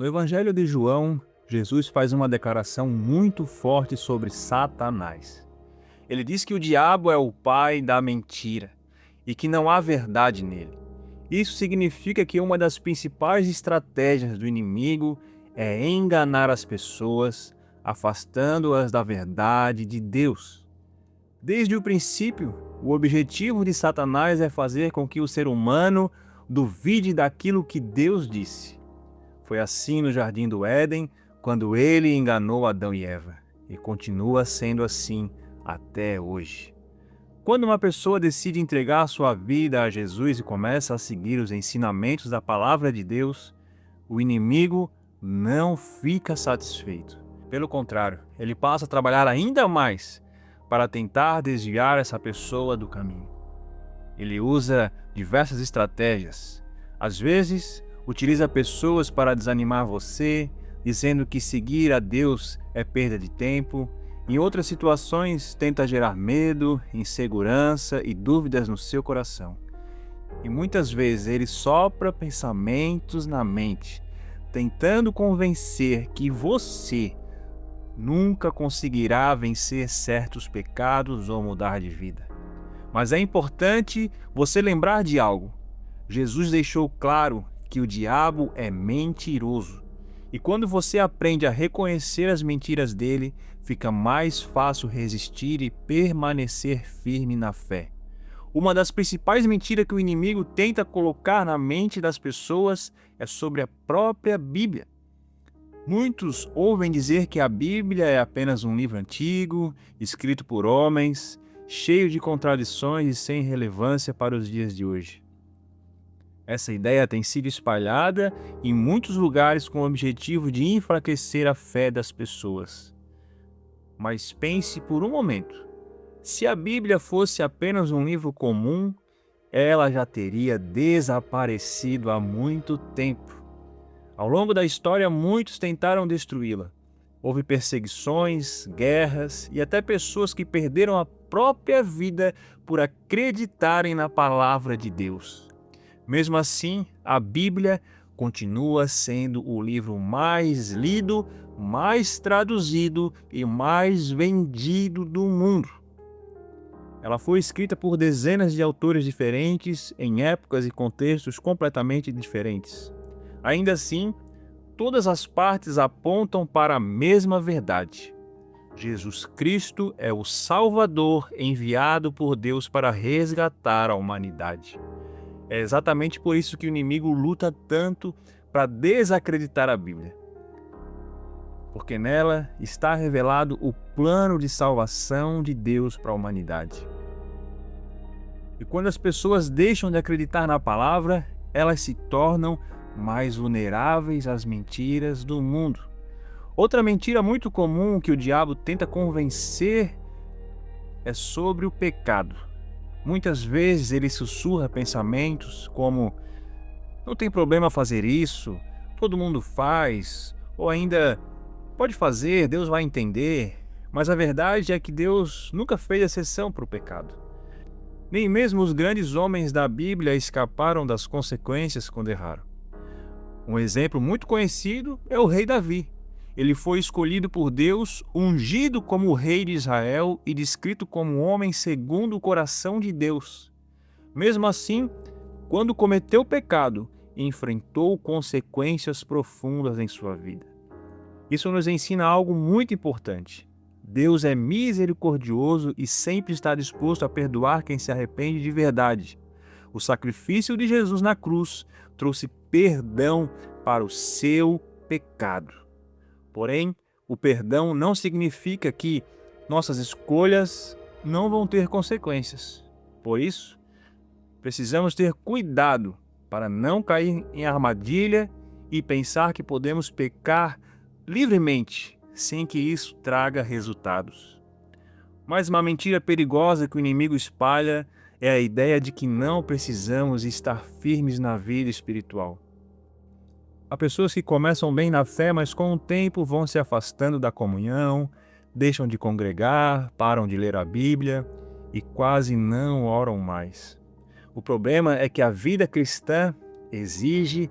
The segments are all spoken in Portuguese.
No Evangelho de João, Jesus faz uma declaração muito forte sobre Satanás. Ele diz que o diabo é o pai da mentira e que não há verdade nele. Isso significa que uma das principais estratégias do inimigo é enganar as pessoas, afastando-as da verdade de Deus. Desde o princípio, o objetivo de Satanás é fazer com que o ser humano duvide daquilo que Deus disse. Foi assim no Jardim do Éden, quando ele enganou Adão e Eva, e continua sendo assim até hoje. Quando uma pessoa decide entregar sua vida a Jesus e começa a seguir os ensinamentos da palavra de Deus, o inimigo não fica satisfeito. Pelo contrário, ele passa a trabalhar ainda mais para tentar desviar essa pessoa do caminho. Ele usa diversas estratégias. Às vezes, utiliza pessoas para desanimar você, dizendo que seguir a Deus é perda de tempo. Em outras situações, tenta gerar medo, insegurança e dúvidas no seu coração. E muitas vezes ele sopra pensamentos na mente, tentando convencer que você nunca conseguirá vencer certos pecados ou mudar de vida. Mas é importante você lembrar de algo. Jesus deixou claro que o diabo é mentiroso. E quando você aprende a reconhecer as mentiras dele, fica mais fácil resistir e permanecer firme na fé. Uma das principais mentiras que o inimigo tenta colocar na mente das pessoas é sobre a própria Bíblia. Muitos ouvem dizer que a Bíblia é apenas um livro antigo, escrito por homens, cheio de contradições e sem relevância para os dias de hoje. Essa ideia tem sido espalhada em muitos lugares com o objetivo de enfraquecer a fé das pessoas. Mas pense por um momento: se a Bíblia fosse apenas um livro comum, ela já teria desaparecido há muito tempo. Ao longo da história, muitos tentaram destruí-la. Houve perseguições, guerras e até pessoas que perderam a própria vida por acreditarem na palavra de Deus. Mesmo assim, a Bíblia continua sendo o livro mais lido, mais traduzido e mais vendido do mundo. Ela foi escrita por dezenas de autores diferentes, em épocas e contextos completamente diferentes. Ainda assim, todas as partes apontam para a mesma verdade. Jesus Cristo é o Salvador enviado por Deus para resgatar a humanidade. É exatamente por isso que o inimigo luta tanto para desacreditar a Bíblia. Porque nela está revelado o plano de salvação de Deus para a humanidade. E quando as pessoas deixam de acreditar na palavra, elas se tornam mais vulneráveis às mentiras do mundo. Outra mentira muito comum que o diabo tenta convencer é sobre o pecado. Muitas vezes ele sussurra pensamentos como: não tem problema fazer isso, todo mundo faz, ou ainda: pode fazer, Deus vai entender. Mas a verdade é que Deus nunca fez exceção para o pecado. Nem mesmo os grandes homens da Bíblia escaparam das consequências quando erraram. Um exemplo muito conhecido é o rei Davi. Ele foi escolhido por Deus, ungido como o rei de Israel e descrito como um homem segundo o coração de Deus. Mesmo assim, quando cometeu pecado, enfrentou consequências profundas em sua vida. Isso nos ensina algo muito importante. Deus é misericordioso e sempre está disposto a perdoar quem se arrepende de verdade. O sacrifício de Jesus na cruz trouxe perdão para o seu pecado. Porém, o perdão não significa que nossas escolhas não vão ter consequências. Por isso, precisamos ter cuidado para não cair em armadilha e pensar que podemos pecar livremente, sem que isso traga resultados. Mas uma mentira perigosa que o inimigo espalha é a ideia de que não precisamos estar firmes na vida espiritual. Há pessoas que começam bem na fé, mas com o tempo vão se afastando da comunhão, deixam de congregar, param de ler a Bíblia e quase não oram mais. O problema é que a vida cristã exige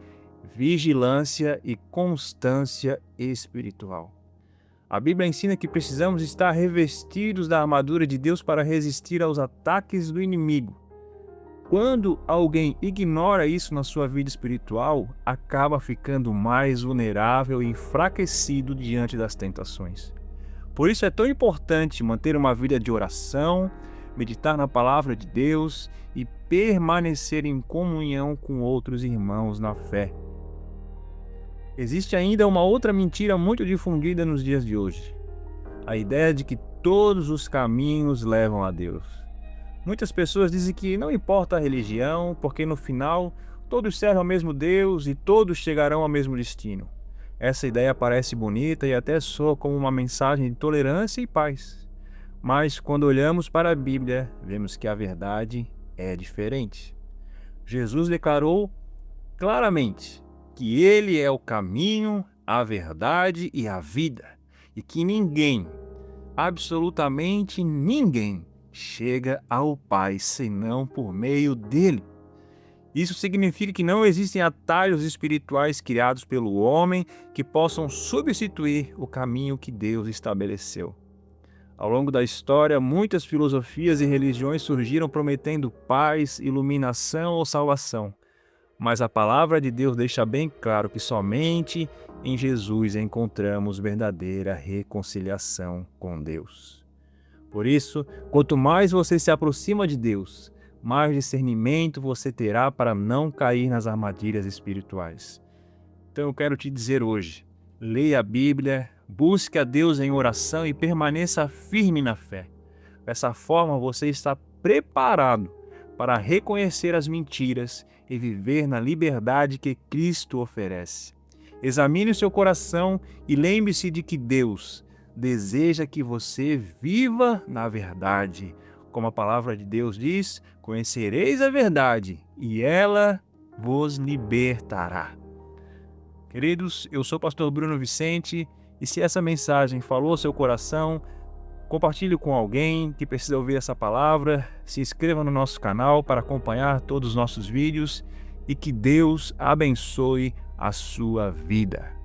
vigilância e constância espiritual. A Bíblia ensina que precisamos estar revestidos da armadura de Deus para resistir aos ataques do inimigo. Quando alguém ignora isso na sua vida espiritual, acaba ficando mais vulnerável e enfraquecido diante das tentações. Por isso é tão importante manter uma vida de oração, meditar na palavra de Deus e permanecer em comunhão com outros irmãos na fé. Existe ainda uma outra mentira muito difundida nos dias de hoje: a ideia de que todos os caminhos levam a Deus. Muitas pessoas dizem que não importa a religião, porque no final todos servem ao mesmo Deus e todos chegarão ao mesmo destino. Essa ideia parece bonita e até soa como uma mensagem de tolerância e paz. Mas quando olhamos para a Bíblia, vemos que a verdade é diferente. Jesus declarou claramente que Ele é o caminho, a verdade e a vida, e que ninguém, absolutamente ninguém, chega ao Pai senão por meio dele. Isso significa que não existem atalhos espirituais criados pelo homem que possam substituir o caminho que Deus estabeleceu. Ao longo da história, muitas filosofias e religiões surgiram prometendo paz, iluminação ou salvação. Mas a palavra de Deus deixa bem claro que somente em Jesus encontramos verdadeira reconciliação com Deus. Por isso, quanto mais você se aproxima de Deus, mais discernimento você terá para não cair nas armadilhas espirituais. Então eu quero te dizer hoje, leia a Bíblia, busque a Deus em oração e permaneça firme na fé. Dessa forma você está preparado para reconhecer as mentiras e viver na liberdade que Cristo oferece. Examine o seu coração e lembre-se de que Deus deseja que você viva na verdade. Como a palavra de Deus diz, conhecereis a verdade e ela vos libertará. Queridos, eu sou o pastor Bruno Vicente e se essa mensagem falou ao seu coração, compartilhe com alguém que precisa ouvir essa palavra, se inscreva no nosso canal para acompanhar todos os nossos vídeos e que Deus abençoe a sua vida.